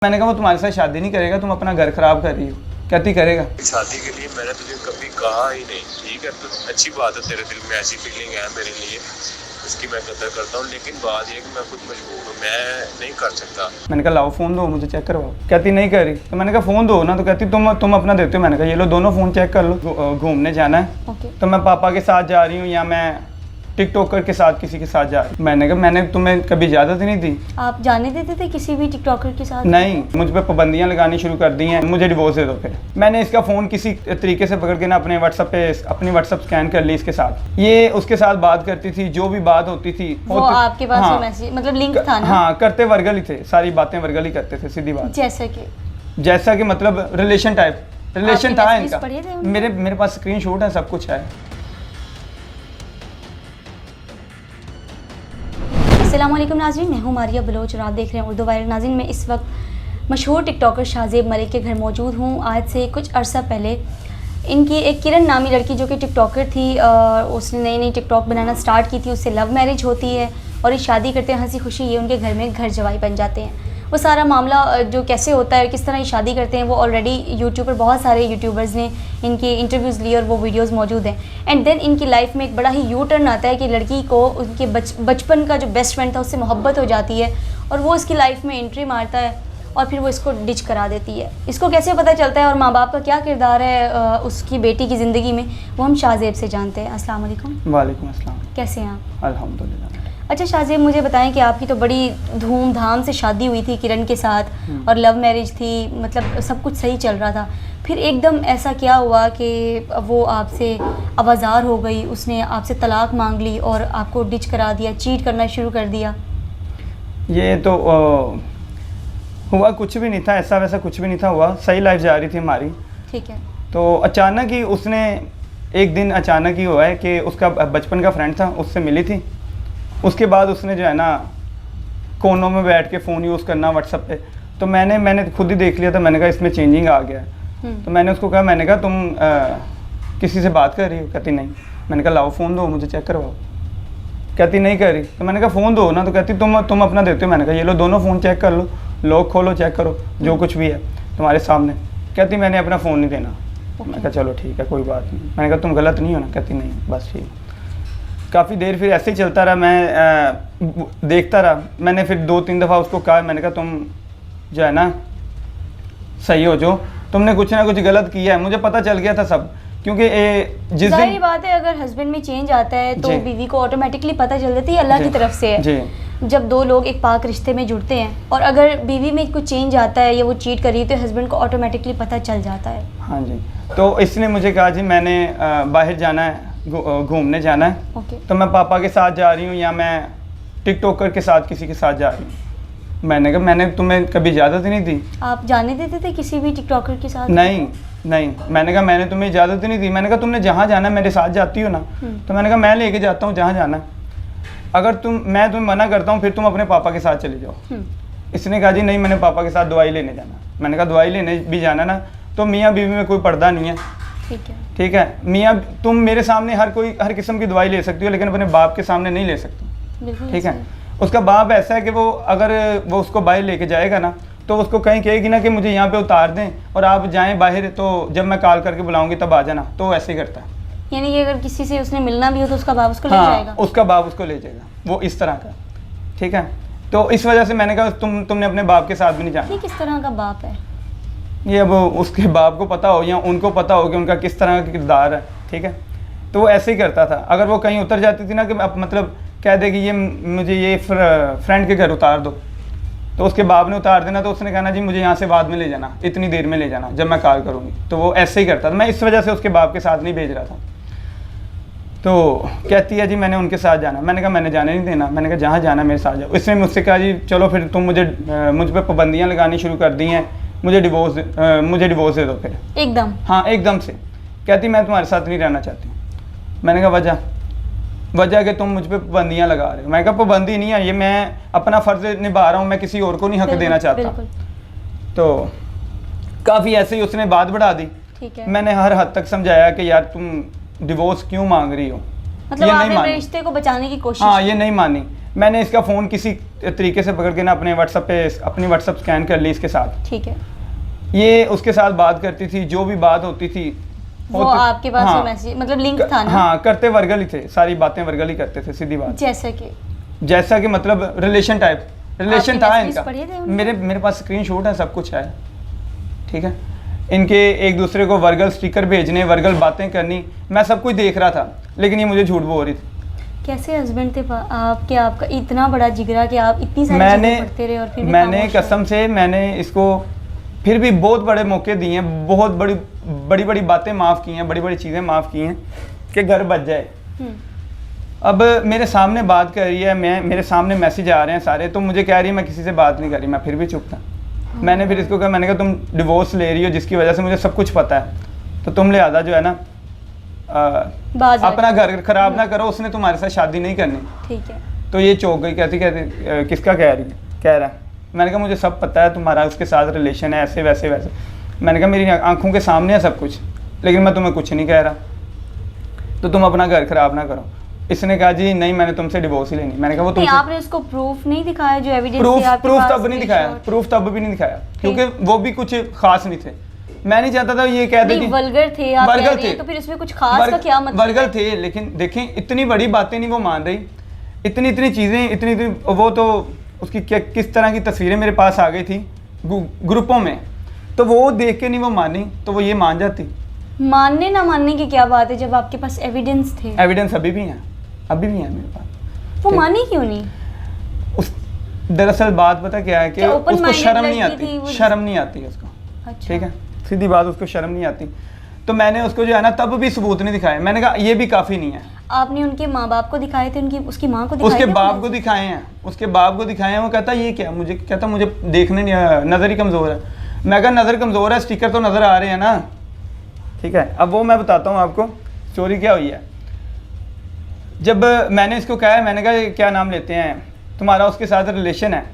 मैंने कहा वो तुम्हारे साथ शादी नहीं करेगा, तुम अपना घर खराब कर रही हो। कहती करेगा। शादी के लिए मैंने तुझे कभी कहा ही नहीं, ठीक है। तो अच्छी बात है, तेरे दिल में ऐसी फीलिंग है मेरे लिए, उसकी मैं कदर करता हूँ। लेकिन बात ये है कि मैं खुद मजबूर हूँ, मैं नहीं कर सकता। मैंने कहा लाओ फ़ोन दो मुझे चेक करवाओ। कहती नहीं कर रही। तो मैंने कहा फ़ोन दो ना। तो कहती तुम अपना देते हो। मैंने कहा ये लो दोनों फ़ोन चेक कर लो। घूमने जाना है तो मैं पापा के साथ जा रही हूँ या मैं टिकटॉकर के साथ किसी के साथ जा रही हूँ। मैंने कहा मैंने तुम्हें कभी इजाज़त ही नहीं दी। आप जाने देते थे किसी भी टिकटॉकर के साथ? नहीं, मुझ पे पाबंदियां लगानी शुरू कर दी हैं। मुझे डिवोर्स दे दो। फिर मैंने इसका फ़ोन किसी तरीके से पकड़ के ना अपने व्हाट्सअप स्कैन कर ली इसके साथ। ये उसके साथ बात करती थी, जो भी बात होती थी वो आपके पास हाँ, मैसेज मतलब लिंक था ना? हाँ, करते वर्गल ही थे, सारी बातें वर्गल ही करते थे, सीधी बात। जैसा कि मतलब रिलेशन था इनका। मेरे पास स्क्रीनशॉट है, सब कुछ है। अस्सलाम वालेकुम नाज़रीन, मैं हूँ मारिया बलोच और आप देख रहे हैं उर्दू वायरल। नाज़रीन, मैं इस वक्त मशहूर टिकटॉकर शाहज़ेब मलिक के घर मौजूद हूँ। आज से कुछ अरसा पहले इनकी एक किरण नामी लड़की जो कि टिकटॉकर थी, उसने नई टिकटॉक बनाना स्टार्ट की थी। उससे लव मैरिज होती है और ये शादी करते हैं, हंसी खुशी ये उनके घर में घर जवाई बन जाते हैं। वो सारा मामला जो कैसे होता है, किस तरह ये शादी करते हैं, वो ऑलरेडी यूट्यूब पर बहुत सारे यूट्यूबर्स ने इनके इंटरव्यूज़ लिए और वो वीडियोस मौजूद हैं। एंड देन इनकी लाइफ में एक बड़ा ही यू टर्न आता है कि लड़की को उनके बचपन का जो बेस्ट फ्रेंड था उससे मोहब्बत हो जाती है और वो उसकी लाइफ में एंट्री मारता है और फिर वो इसको डिच करा देती है। इसको कैसे पता चलता है और माँ बाप का क्या किरदार है उसकी बेटी की ज़िंदगी में, वो हम शाहज़ेब से जानते हैं। अस्सलाम वालेकुम। वालेकुम अस्सलाम। कैसे हैं आप? अल्हम्दुलिल्लाह। अच्छा शाहज़ेब, मुझे बताएं कि आपकी तो बड़ी धूमधाम से शादी हुई थी किरण के साथ और लव मैरिज थी, मतलब सब कुछ सही चल रहा था। फिर एकदम ऐसा क्या हुआ कि वो आपसे आवाज़ार हो गई, उसने आपसे तलाक मांग ली और आपको डिच करा दिया, चीट करना शुरू कर दिया? ये तो हुआ कुछ भी नहीं था, ऐसा वैसा कुछ भी नहीं था हुआ। सही लाइफ जा रही थी हमारी। ठीक है। तो अचानक ही उसने एक दिन अचानक ही हुआ है कि उसका बचपन का फ्रेंड था, उससे मिली थी। उसके बाद उसने जो है ना कोनों में बैठ के फ़ोन यूज़ करना व्हाट्सएप पे। तो मैंने खुद ही देख लिया था। मैंने कहा इसमें चेंजिंग आ गया है। तो मैंने उसको कहा, मैंने कहा तुम किसी से बात कर रही हो? कहती नहीं। मैंने कहा लाओ फ़ोन दो मुझे चेक करवाओ। कहती नहीं कर रही। तो मैंने कहा फ़ोन दो ना। तो कहती तुम अपना देते हो। मैंने कहा ये लो दोनों फ़ोन चेक कर लो, लॉक खोलो चेक करो, जो कुछ भी है तुम्हारे सामने। कहती मैंने अपना फ़ोन नहीं देना। मैंने कहा चलो ठीक है कोई बात नहीं। मैंने कहा तुम गलत नहीं हो ना? कहती नहीं। बस ठीक। काफ़ी देर फिर ऐसे ही चलता रहा। मैं देखता रहा। मैंने फिर 2-3 दफ़ा उसको कहा, मैंने कहा तुम जो है ना सही हो, जो तुमने कुछ ना कुछ गलत किया है। मुझे पता चल गया था सब, क्योंकि जिस दिन बात है अगर हस्बैंड में चेंज आता है तो बीवी को ऑटोमेटिकली पता चल जाती है, अल्लाह की तरफ से है। जब दो लोग एक पाक रिश्ते में जुड़ते हैं और अगर बीवी में कुछ चेंज आता है या वो चीट कर रही है तो हस्बैंड को ऑटोमेटिकली पता चल जाता है। हाँ जी। तो इसने मुझे कहा जी मैंने बाहर जाना है, घूमने जाना है। तो मैं पापा के साथ जा रही हूँ या मैं टिकटॉकर के साथ किसी के साथ जा रही हूँ। मैंने कहा मैंने तुम्हें कभी इजाज़त ही नहीं दी। आप जाने देते थे किसी भी टिकटॉकर के साथ? नहीं। मैंने कहा मैंने तुम्हें इजाज़त ही नहीं दी। मैंने कहा तुमने जहाँ जाना है मेरे साथ जाती हो ना। तो मैंने कहा मैं लेके जाता हूँ जहाँ जाना है। अगर मैं तुम्हें मना करता हूँ फिर तुम अपने पापा के साथ चले जाओ। इसने कहा जी नहीं, मैंने पापा के साथ दवाई लेने जाना। मैंने कहा दवाई लेने भी जाना ना तो मियाँ बीवी में कोई पर्दा नहीं है। ठीक है। मियाँ तुम मेरे सामने हर किस्म की दवाई ले सकती हो, लेकिन अपने बाप के सामने नहीं ले सकती। ठीक है। उसका बाप ऐसा है कि अगर वो उसको बाहर लेके जाएगा ना तो उसको कहीं कहेगी ना कि मुझे यहाँ पे उतार दें और आप जाएं बाहर, तो जब मैं कॉल करके बुलाऊंगी तब आ जाना। तो ऐसे ही करता है। यानी कि अगर किसी से उसने मिलना भी हो तो उसका बाप उसको ले जाएगा? उसका बाप उसको ले जाएगा, वो इस तरह का। ठीक है। तो इस वजह से मैंने कहा तुमने अपने बाप के साथ भी नहीं जाना। ये किस तरह का बाप है? ये अब उसके बाप को पता हो या उनको पता हो कि उनका किस तरह का किरदार है। ठीक है। तो वो ऐसे ही करता था। अगर वो कहीं उतर जाती थी ना कि मतलब कह देगी ये मुझे ये फ्रेंड के घर उतार दो, तो उसके बाप ने उतार देना तो उसने कहना जी मुझे यहाँ से बाद में ले जाना, इतनी देर में ले जाना जब मैं कॉल करूँगी। तो वो ऐसे ही करता था। मैं इस वजह से उसके बाप के साथ नहीं भेज रहा था। तो कहती है जी मैंने उनके साथ जाना। मैंने कहा मैंने जाने नहीं देना। मैंने कहा जहाँ जाना मेरे साथ जाओ। इसने मुझसे कहा जी चलो फिर तुम मुझ पर पाबंदियाँ लगानी शुरू कर दी हैं, मुझे डिवोर्स दे दो। फिर एकदम, हाँ एकदम से कहती मैं तुम्हारे साथ नहीं रहना चाहती हूँ। मैंने कहा वजह कि तुम मुझ पर पाबंदियाँ लगा रहे हो। मैंने कहा पाबंदी नहीं है, ये मैं अपना फ़र्ज़ निभा रहा हूँ, मैं किसी और को नहीं हक देना चाहता। तो काफ़ी ऐसे ही उसने बात बढ़ा दी। मैंने हर हद तक समझाया कि यार तुम डिवोर्स क्यों मांग रही हो, मतलब ये नहीं आपने मानी। रिश्ते को बचाने की कोशिश हाँ, ये नहीं मानी। मैंने इसका फ़ोन किसी तरीके से पकड़ के ना अपने व्हाट्सएप पे अपनी व्हाट्सएप स्कैन कर ली इसके साथ। ठीक है, ये उसके साथ बात करती थी, जो भी बात होती थी वो आपके पास वो मैसेज मतलब लिंक था ना? हाँ, करते वर्गल ही थे, सारी बातें वर्गल ही करते थे, सीधी बात। जैसा कि मतलब रिलेशन टाइप रिलेशन था messages इनका। पढ़े थे उनके? मेरे पास स्क्रीनशॉट है, सब कुछ है, ठीक है। इनके एक दूसरे को वर्गल स्टिकर भेजने, वर्गल बातें करनी, मैं सब कुछ देख रहा था, लेकिन ये मुझे झूठ बोल रही थी। कैसे हस्बैंड थे आपके? आपका इतना बड़ा जिगरा कि आप इतनी सारी मैंने चीजें पढ़ते रहे और फिर भी मैंने खामोश रहे। कसम से मैंने इसको फिर भी बहुत बड़े मौके दिए हैं, बहुत बड़ी बड़ी बातें माफ़ की हैं, बड़ी बड़ी चीज़ें माफ़ की हैं कि घर बच जाए। हम्म, अब मेरे सामने बात कर रही है, मेरे सामने मैसेज आ रहे हैं सारे, तो मुझे कह रही है मैं किसी से बात नहीं कर रही, मैं फिर भी चुप था। मैंने फिर इसको कहा, मैंने कहा तुम डिवोर्स ले रही हो जिसकी वजह से मुझे सब कुछ पता है, तो तुम लिहाजा जो है ना अपना घर खराब ना करो, उसने तुम्हारे साथ शादी नहीं करनी। ठीक है। तो ये चौंक गई, कहती किसका कह रही है, कह रहा है। मैंने कहा मुझे सब पता है, तुम्हारा उसके साथ रिलेशन है, ऐसे वैसे वैसे। मैंने कहा मेरी आंखों के सामने है सब कुछ, लेकिन मैं तुम्हें कुछ नहीं कह रहा, तो तुम अपना घर खराब ना करो। इसने कहा जी नहीं, मैंने तुमसे डिवोर्स ही लेनी। मैंने कहा वो तुमसे आपने उसको प्रूफ नहीं दिखाया, जो एविडेंस प्रूफ तब नहीं दिखाया, प्रूफ तब भी नहीं दिखाया, क्योंकि वो भी कुछ खास नहीं थे। मैं नहीं चाहता था ये कह दे कि वल्गर थे, आप वर्गल कह रही थे, हैं, तो फिर उसमें कुछ खास का क्या मतलब? वर्गल थे, लेकिन देखें इतनी बड़ी बातें नहीं वो मान रही, इतनी चीज़ें, इतनी वो तो उसकी किस तरह की तस्वीरें मेरे पास आ गई थी ग्रुपों में, तो वो देख के नहीं वो मानी, तो वो ये मान जाती। मानने ना मानने की क्या बात है जब आपके पास एविडेंस थे? एविडेंस अभी भी है, अभी भी है मेरे पास। वो मानी क्यों नहीं? उस दरअसल बात पता क्या है कि क्या open उसको minded शर्म नहीं लड़की थी आती, वो? शर्म नहीं आती उसको, अच्छा। ठीक है, सीधी बात, उसको शर्म नहीं आती। तो मैंने उसको जो है ना तब भी सबूत नहीं दिखाए। मैंने कहा ये भी काफ़ी नहीं है। आपने उनके माँ बाप को दिखाए थे, उसकी माँ को दिखाए उसके थे? बाप को दिखाए हैं, उसके बाप को दिखाए हैं। वो कहता ये क्या, मुझे कहता मुझे देखने नहीं, नज़र ही कमज़ोर है। मैं कहा नज़र कमज़ोर है, स्टिकर तो नज़र आ रहे हैं ना, ठीक है। अब वो मैं बताता हूँ आपको स्टोरी क्या हुई है। जब मैंने इसको कहा, मैंने कहा क्या नाम लेते हैं तुम्हारा, उसके साथ रिलेशन है,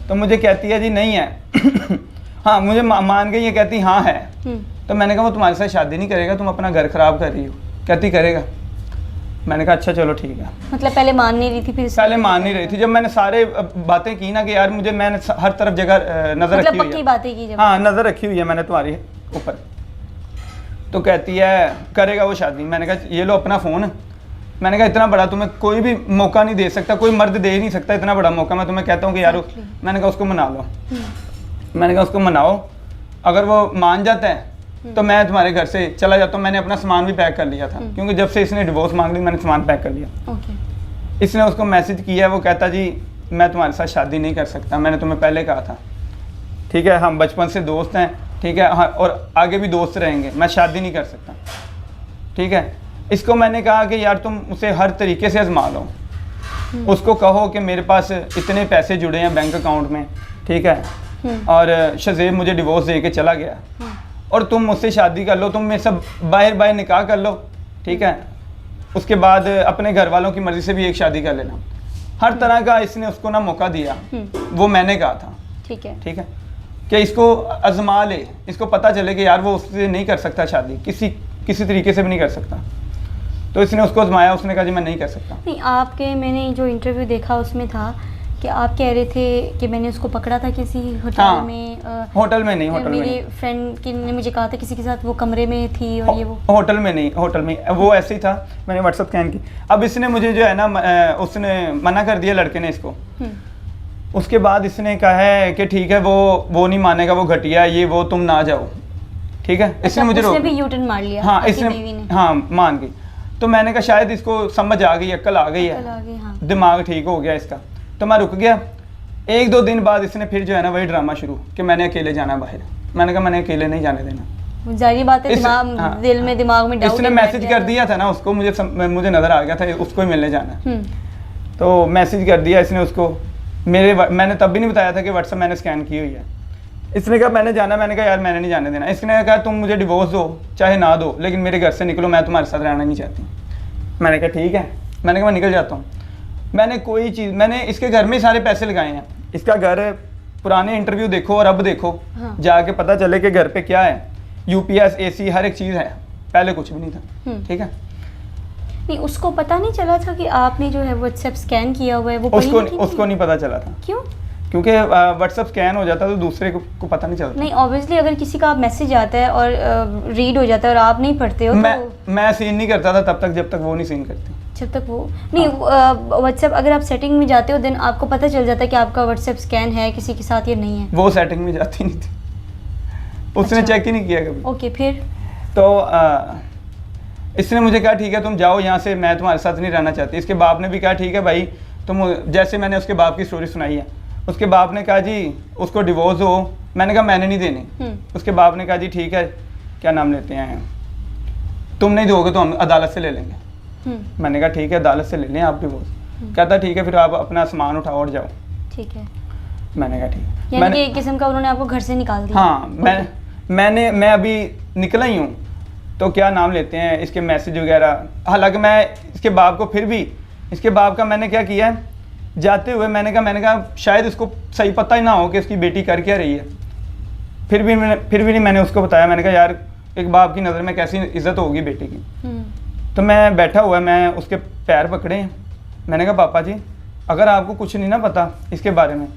तो मुझे कहती है जी नहीं है। हाँ, मुझे मान गई, ये कहती हाँ है। तो मैंने कहा वो तुम्हारे साथ शादी नहीं करेगा, तुम अपना घर खराब कर रही हो। कहती करेगा। मैंने कहा अच्छा चलो ठीक है। मतलब पहले मान नहीं रही थी, फिर पहले मान नहीं रही थी। जब मैंने सारे बातें की ना कि यार मुझे, मैंने हर तरफ जगह नज़र रखी हुई है, बातें की जब, हाँ नज़र रखी हुई है मैंने तुम्हारी ऊपर, तो कहती है करेगा वो शादी। मैंने कहा ये लो अपना फ़ोन। मैंने कहा इतना बड़ा तुम्हें कोई भी मौका नहीं दे सकता, कोई मर्द दे ही नहीं सकता इतना बड़ा मौका। मैं तुम्हें कहता हूँ कि यार मैंने कहा उसको मना लो। मैंने कहा उसको मनाओ, अगर वो मान जाता है तो मैं तुम्हारे घर से चला जाता हूँ। मैंने अपना सामान भी पैक कर लिया था, क्योंकि जब से इसने डिवोर्स मांग ली मैंने सामान पैक कर लिया। इसने उसको मैसेज किया, वो कहता जी मैं तुम्हारे साथ शादी नहीं कर सकता, मैंने तुम्हें पहले कहा था, ठीक है, हम बचपन से दोस्त हैं, ठीक है, हाँ, और आगे भी दोस्त रहेंगे, मैं शादी नहीं कर सकता, ठीक है। इसको मैंने कहा कि यार तुम उसे हर तरीके से आजमा लो, उसको कहो कि मेरे पास इतने पैसे जुड़े हैं बैंक अकाउंट में, ठीक है, और शज़ेब मुझे डिवोर्स दे के चला गया, और तुम मुझसे शादी कर लो, तुम मेरे सब बाहर निकाह कर लो, ठीक है, उसके बाद अपने घर वालों की मर्ज़ी से भी एक शादी कर लेना। हर तरह का इसने उसको ना मौका दिया। वो मैंने कहा था, ठीक है, कि इसको आजमा ले, इसको पता चले कि यार वो उससे नहीं कर सकता शादी, किसी तरीके से भी नहीं कर सकता। तो इसने उसको आजमाया, उसने कहा जी मैं नहीं कर सकता। नहीं, आपके मैंने जो इंटरव्यू देखा उसमें था कि आप कह रहे थे कि मैंने उसको पकड़ा था किसी होटल में। होटल में नहीं, होटल में मेरी फ्रेंड की ने मुझे कहा था किसी के साथ वो कमरे में थी, और ये वो होटल में नहीं, होटल में वो ऐसे ही था। मैंने व्हाट्सएप स्कैन की। अब इसने मुझे जो है ना उसने मना कर दिया लड़के ने इसको। उसके बाद इसने कहा है कि ठीक है वो नहीं मानेगा, वो घटिया है, ये वो, तुम ना जाओ, ठीक है। इसने मुझे उसने भी यूटर्न मार लिया। हाँ, इसने हाँ मान गई। तो मैंने कहा शायद इसको समझ आ गई, अक्ल आ गई है, हाँ। दिमाग ठीक हो गया इसका। तो मैं रुक गया। 1-2 दिन बाद इसने फिर जो है ना वही ड्रामा शुरू कि मैंने अकेले जाना बाहर। मैंने कहा मैंने अकेले नहीं जाने देना। जाहिर बात है, दिल में दिमाग में डाउट। इसने मैसेज कर दिया था ना उसको, मुझे नज़र आ गया था उसको ही मिलने जाना। तो मैसेज कर दिया इसने उसको। मैंने तब भी नहीं बताया था कि व्हाट्सएप मैंने स्कैन की हुई है। इसने कहा मैंने जाना। मैंने कहा यार मैंने नहीं जाने देना। इसने कहा तुम मुझे डिवोर्स दो चाहे ना दो, लेकिन मेरे घर से निकलो, मैं तुम्हारे साथ रहना नहीं चाहती। मैंने कहा ठीक है। मैंने कहा मैं निकल जाता हूँ। मैंने इसके घर में सारे पैसे लगाए हैं। इसका घर, पुराने इंटरव्यू देखो और अब देखो, जाके पता चले कि घर पे क्या है, UPS AC हर एक चीज़ है। पहले कुछ भी नहीं था, ठीक है। नहीं, उसको पता नहीं चला था कि आपने जो है व्हाट्सएप स्कैन किया हुआ है? वो पढ़ी नहीं थी? उसको नहीं पता चला था, क्यों? क्योंकि व्हाट्सएप स्कैन हो जाता तो दूसरे को पता नहीं चलता। नहीं, ऑब्वियसली अगर किसी का मैसेज आता है और रीड हो जाता है और आप नहीं पढ़ते हो तो मैं सीन नहीं करता था तब तक जब तक वो नहीं सीन करती। जब तक वो नहीं, व्हाट्सएप अगर आप सेटिंग में जाते हो देन आपको पता चल जाता है कि आपका व्हाट्सएप स्कैन है किसी के साथ या नहीं है। वो सेटिंग में जाती नहीं थी, उसने अच्छा। चेक ही नहीं किया कभी। ओके, फिर? तो इसने मुझे कहा ठीक है तुम जाओ यहाँ से, मैं तुम्हारे साथ नहीं रहना चाहती। इसके बाप ने भी कहा ठीक है भाई तुम, जैसे मैंने उसके बाप की स्टोरी सुनाई है, उसके बाप ने कहा जी उसको डिवोर्स हो। मैंने कहा मैंने नहीं देनी। उसके बाप ने कहा जी ठीक है, क्या नाम लेते हैं, तुम नहीं दोगे तो हम अदालत से ले लेंगे। मैंने कहा ठीक है अदालत से ले लें आप डिवोर्स। कहता ठीक है फिर आप अपना सामान उठाओ और जाओ। ठीक है। मैंने कहा ठीक है। यानी कि एक किस्म का उन्होंने आपको घर से निकाल दिया? हाँ, मैं अभी निकला ही हूँ तो क्या नाम लेते हैं इसके मैसेज वगैरह, हालांकि मैं इसके बाप को फिर भी, इसके बाप का मैंने क्या किया है, जाते हुए मैंने कहा शायद इसको सही पता ही ना हो कि इसकी बेटी कर क्या रही है। फिर भी नहीं मैंने उसको बताया। मैंने कहा यार एक बाप की नज़र में कैसी इज्जत होगी बेटी की। तो मैं बैठा हुआ, मैं उसके पैर पकड़े हैं। मैंने कहा पापा जी अगर आपको कुछ नहीं ना पता इसके बारे में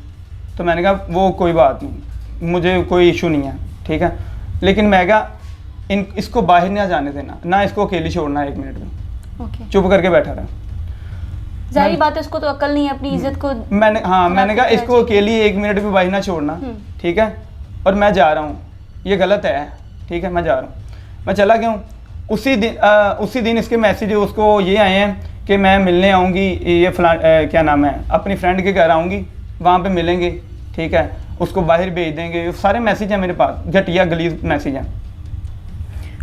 तो मैंने कहा वो कोई बात नहीं, मुझे कोई इशू नहीं है, ठीक है, लेकिन मैं कहा इसको बाहर ना जाने देना, ना इसको अकेली छोड़ना 1 मिनट में। ओके। चुप करके बैठा रहा। जाहिर बात है उसको तो अकल नहीं है अपनी इज्जत को। मैंने कहा इसको अकेली 1 मिनट भी बाहर ना छोड़ना, ठीक है, और मैं जा रहा हूँ, ये गलत है, ठीक है, मैं जा रहा हूँ। मैं चला गया हूँ। उसी दिन इसके मैसेज उसको ये आए हैं कि मैं मिलने आऊँगी, ये क्या नाम है, अपनी फ्रेंड के घर आऊँगी, वहाँ पे मिलेंगे, ठीक है, उसको बाहर भेज देंगे। सारे मैसेज हैं मेरे पास, घटिया गलीज मैसेज हैं।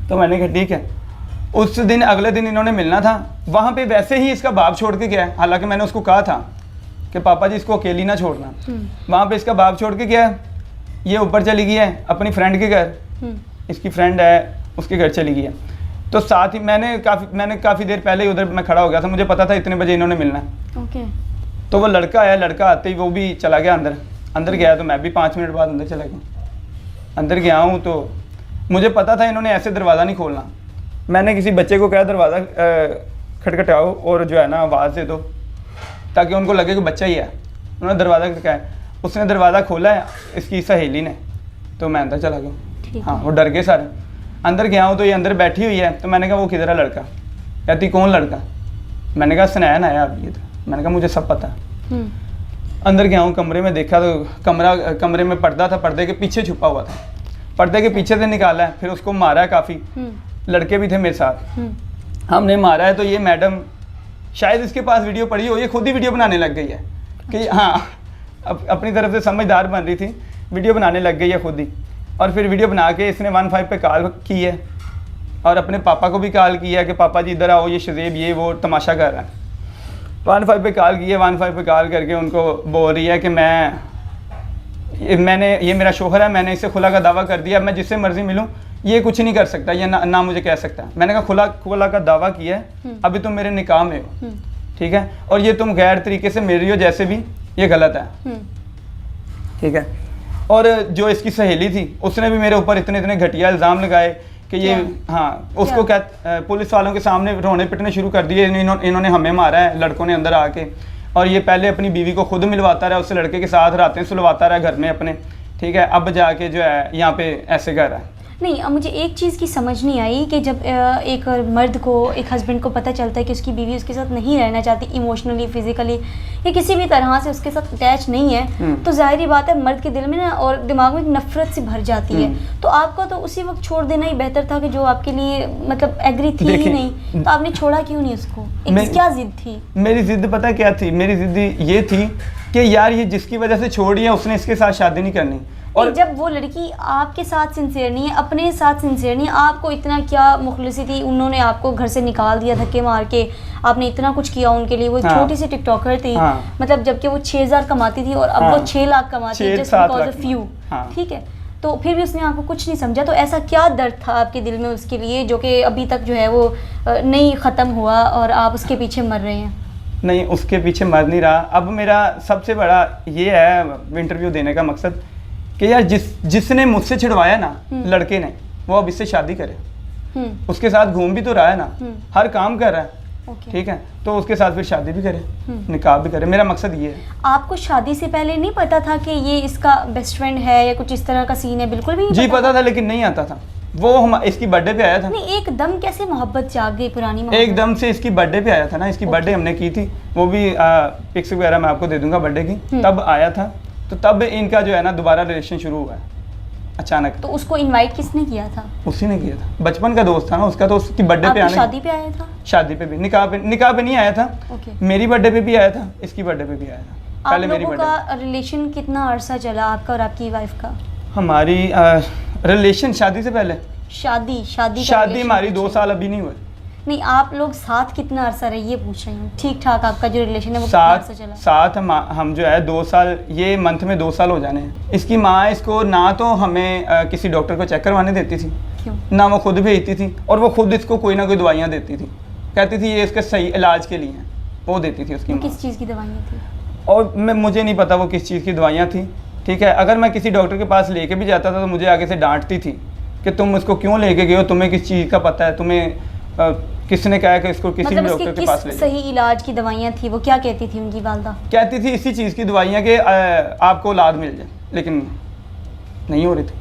तो मैंने कहा ठीक है। उस दिन अगले दिन इन्होंने मिलना था, वहाँ पे वैसे ही इसका बाप छोड़ के गया है। हालांकि मैंने उसको कहा था कि पापा जी इसको अकेली ना छोड़ना। वहाँ पे इसका बाप छोड़ के गया है, ये ऊपर चली गई है अपनी फ्रेंड के घर, इसकी फ्रेंड है उसके घर चली गई है। तो साथ ही मैंने काफ़ी देर पहले ही उधर मैं खड़ा हो गया था, मुझे पता था इतने बजे इन्होंने मिलना है। ओके। तो वो लड़का आया, लड़का आते ही वो भी चला गया अंदर गया, तो मैं भी 5 मिनट बाद अंदर चला गया। अंदर गया हूँ तो मुझे पता था इन्होंने ऐसे दरवाज़ा नहीं खोलना। मैंने किसी बच्चे को कहा दरवाज़ा खटखटाओ और जो है ना आवाज़ दे दो ताकि उनको लगे कि बच्चा ही है। उन्होंने दरवाज़ा खटकाया, उसने दरवाज़ा खोला है इसकी सहेली ने, तो मैं अंदर चला गया। हाँ, वो डर गए सारे। अंदर गया हूँ तो ये अंदर बैठी हुई है, तो मैंने कहा वो किधर है लड़का? कहती कौन लड़का? मैंने कहा स्नैन आया अभी इधर। मैंने कहा मुझे सब पता है। अंदर गया हूँ, कमरे में देखा तो कमरे में पर्दा था, पर्दे के पीछे छुपा हुआ था, पर्दे के पीछे से निकाला है, फिर उसको मारा है काफ़ी। लड़के भी थे मेरे साथ, हमने मारा है। तो ये मैडम शायद इसके पास वीडियो पड़ी हो, ये खुद ही वीडियो बनाने लग गई है कि हाँ अपनी तरफ से समझदार बन रही थी, वीडियो बनाने लग गई है खुद ही। और फिर वीडियो बना के इसने 15 पे कॉल की है और अपने पापा को भी कॉल किया है कि पापा जी इधर आओ, ये शज़ेब ये वो तमाशा कर रहा है। 15 पे कॉल की है, 15 पे कॉल करके उनको बोल रही है कि मैंने ये मेरा शोहर है, मैंने इससे खुला का दावा कर दिया, मैं जिससे मर्जी मिलूं ये कुछ नहीं कर सकता, ये ना मुझे कह सकता। मैंने कहा खुला का दावा किया है, अभी तुम मेरे निकाह में हो, ठीक है, और ये तुम गैर तरीके से मिल रही हो जैसे भी, ये गलत है, ठीक है। और जो इसकी सहेली थी उसने भी मेरे ऊपर इतने घटिया इल्ज़ाम लगाए कि ये हाँ उसको क्या पुलिस वालों के सामने रोने पिटने शुरू कर दिए, इन्होंने हमें मारा है लड़कों ने अंदर आके, और ये पहले अपनी बीवी को खुद मिलवाता रहा, उस लड़के के साथ रातें सुलवाता रहा घर में अपने, ठीक है, अब जाके जो है यहाँ पे ऐसे कर रहा है। नहीं, अब मुझे एक चीज़ की समझ नहीं आई कि जब एक मर्द को, एक हस्बैंड को पता चलता है कि उसकी बीवी उसके साथ नहीं रहना चाहती, इमोशनली, फिजिकली या किसी भी तरह से उसके साथ अटैच नहीं है, तो जाहिर बात है मर्द के दिल में ना और दिमाग में नफरत से भर जाती है। तो आपका तो उसी वक्त छोड़ देना ही बेहतर था कि जो आपके लिए मतलब एग्री थी ही नहीं, तो आपने छोड़ा क्यों नहीं उसको? क्या जिद थी? मेरी जिद पता क्या थी? मेरी जिद ये थी कि यार ये जिसकी वजह से छोड़ी है उसने इसके साथ शादी नहीं करनी। और जब वो लड़की आपके साथ सिंसियर नहीं है, अपने साथ सिंसियर नहीं है, आपको इतना क्या मुखलिसी थी, उन्होंने आपको घर से निकाल दिया धक्के मार के, आपने इतना कुछ किया उनके लिए, वो छोटी सी टिकटॉकर थी, मतलब जबकि वो 6,000 कमाती थी और अब वो 6 लाख कमाती है जस्ट बिकॉज ऑफ यू, ठीक है, तो फिर भी उसने आपको कुछ नहीं समझा। तो ऐसा क्या दर्द था आपके दिल में उसके लिए जो कि अभी तक जो है वो नहीं ख़त्म हुआ और आप उसके पीछे मर रहे हैं? नहीं, उसके पीछे मर नहीं रहा। अब मेरा सबसे बड़ा ये है इंटरव्यू देने का मकसद कि यार जिसने मुझसे छिड़वाया ना लड़के ने, वो अब इससे शादी करे, उसके साथ घूम भी तो रहा है ना, हर काम कर रहा है, ओके। ठीक है, तो उसके साथ फिर शादी भी करे, निकाह भी करे, मेरा मकसद ये है। आपको शादी से पहले नहीं पता था कि ये इसका बेस्ट फ्रेंड है या कुछ इस तरह का सीन है? बिल्कुल भी नहीं जी पता था, लेकिन नहीं आता था। वो हम इसकी बर्थडे पे आया था। नहीं, एकदम कैसे मोहब्बत जाग गई, पुरानी मोहब्बत? एकदम से इसकी बर्थडे पे आया था ना, इसकी बर्थडे हमने की थी, वो भी पिक्स वगैरह मैं आपको दे दूंगा बर्थडे की, तब आया था। तो तब इनका जो है ना दोबारा रिलेशन शुरू हुआ है अचानक। तो उसको इनवाइट किसने किया था? उसी ने किया था, बचपन का दोस्त था ना उसका, तो उसकी बर्थडे पे आपकी आने, शादी पे आया था? शादी पे भी, निकाह पे नहीं आया था। ओके। मेरी बर्थडे पे भी आया था, इसकी बर्थडे पे भी आया था। आप पहले मेरी लोगों बर्थडे, का रिलेशन कितना अरसा चला, आपका और आपकी वाइफ का? हमारी रिलेशन शादी से पहले, शादी का शादी relation हमारी कुछ 2 है? साल अभी नहीं हुए। नहीं, आप लोग साथ कितना अरसा रहे ये पूछ रही हूँ। ठीक ठाक आपका जो रिलेशन है वो कितना अरसा चला? साथ हम जो है 2 साल, ये मंथ में 2 साल हो जाने हैं। इसकी माँ इसको ना तो हमें किसी डॉक्टर को चेक करवाने देती थी, क्यों? ना वो खुद भेजती थी, और वो खुद इसको कोई ना कोई दवाइयाँ देती थी, कहती थी ये इसके सही इलाज के लिए हैं, वो देती थी उसकी वो माँ। किस चीज़ की दवाइयाँ थी? और मुझे नहीं पता वो किस चीज़ की दवाइयाँ थी। ठीक है, अगर मैं किसी डॉक्टर के पास लेके भी जाता था तो मुझे आगे से डांटती थी कि तुम इसको क्यों लेके गए हो, तुम्हें किस चीज़ का पता है, तुम्हें किसने कहा कि इसको किसी भी मतलब डॉक्टर उसकी के पास ले किस जाओ। सही इलाज की दवाइयाँ थी, वो क्या कहती थी उनकी वालदा? कहती थी इसी चीज़ की दवाइयाँ कि आपको औलाद मिल जाए, लेकिन नहीं हो रही थी।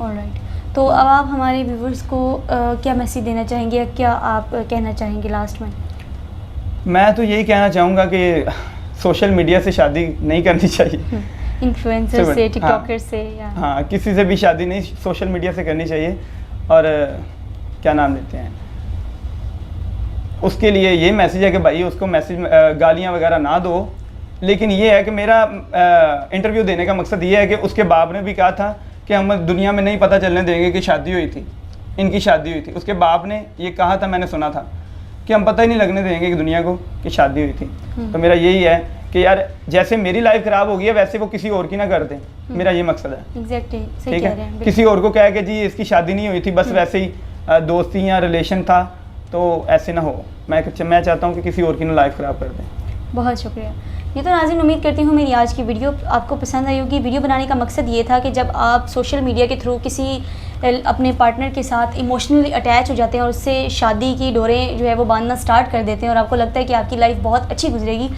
ऑलराइट, तो अब आप हमारे व्यूवर्स को क्या मैसेज देना चाहेंगे या क्या आप कहना चाहेंगे लास्ट में? मैं तो यही कहना चाहूँगा कि सोशल मीडिया से शादी नहीं करनी चाहिए। इन्फ्लुएंसर से, टिकटॉकर हाँ, से या हाँ, किसी से भी शादी नहीं सोशल मीडिया से करनी चाहिए। और क्या नाम लेते हैं, उसके लिए ये मैसेज है कि भाई उसको मैसेज गालियाँ वगैरह ना दो। लेकिन ये है कि मेरा इंटरव्यू देने का मकसद ये है कि उसके बाप ने भी कहा था कि हम दुनिया में नहीं पता चलने देंगे कि शादी हुई थी, इनकी शादी हुई थी। उसके बाप ने ये कहा था, मैंने सुना था कि हम पता ही नहीं लगने देंगे कि दुनिया को कि शादी हुई थी। तो मेरा यही है कि यार जैसे मेरी लाइफ ख़राब हो गई है वैसे वो किसी और की ना कर दें, मेरा ये मकसद है। एग्जैक्टली सही ठीक कह रहे है, हैं। किसी और को कह के जी इसकी शादी नहीं हुई थी, बस वैसे ही दोस्ती या रिलेशन था, तो ऐसे ना हो। मैं चाहता हूँ कि किसी और की ना लाइफ ख़राब कर दें। बहुत शुक्रिया। ये तो नाज़रीन, उम्मीद करती हूँ मेरी आज की वीडियो आपको पसंद आई होगी। वीडियो बनाने का मकसद ये था कि जब आप सोशल मीडिया के थ्रू किसी अपने पार्टनर के साथ इमोशनली अटैच हो जाते हैं और उससे शादी की डोरें जो है वो बांधना स्टार्ट कर देते हैं और आपको लगता है कि आपकी लाइफ बहुत अच्छी गुजरेगी,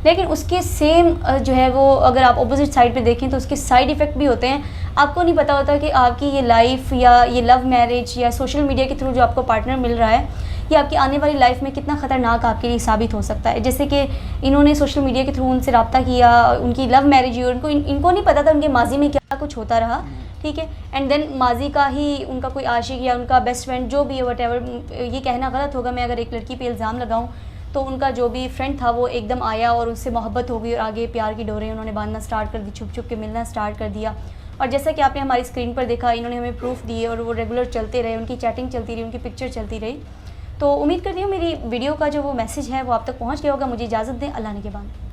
लेकिन उसके सेम जो है वो अगर आप अपोजिट साइड पे देखें तो उसके साइड इफ़ेक्ट भी होते हैं। आपको नहीं पता होता कि आपकी ये लाइफ या ये लव मैरिज या सोशल मीडिया के थ्रू जो आपको पार्टनर मिल रहा है ये आपकी आने वाली लाइफ में कितना ख़तरनाक आपके लिए साबित हो सकता है। जैसे कि इन्होंने सोशल मीडिया के थ्रू उनसे रब्ता किया, उनकी लव मैरिज हुई, इनको नहीं पता था उनके माजी में क्या कुछ होता रहा, ठीक है। एंड देन माजी का ही उनका कोई आशिक या उनका बेस्ट फ्रेंड जो भी है वटेवर, ये कहना गलत होगा मैं अगर एक लड़की पे इल्ज़ाम लगाऊं, तो उनका जो भी फ्रेंड था वो एकदम आया और उससे मोहब्बत हो गई और आगे प्यार की डोरें उन्होंने बांधना स्टार्ट कर दी, छुप छुप के मिलना स्टार्ट कर दिया। और जैसा कि आपने हमारी स्क्रीन पर देखा, इन्होंने हमें प्रूफ दिए और वो रेगुलर चलते रहे, उनकी चैटिंग चलती रही, उनकी पिक्चर चलती रही। तो उम्मीद करती हूँ मेरी वीडियो का जो वो मैसेज है वो आप तक पहुँच गया होगा। मुझे इजाज़त दें, अल्लाह ने के बाद।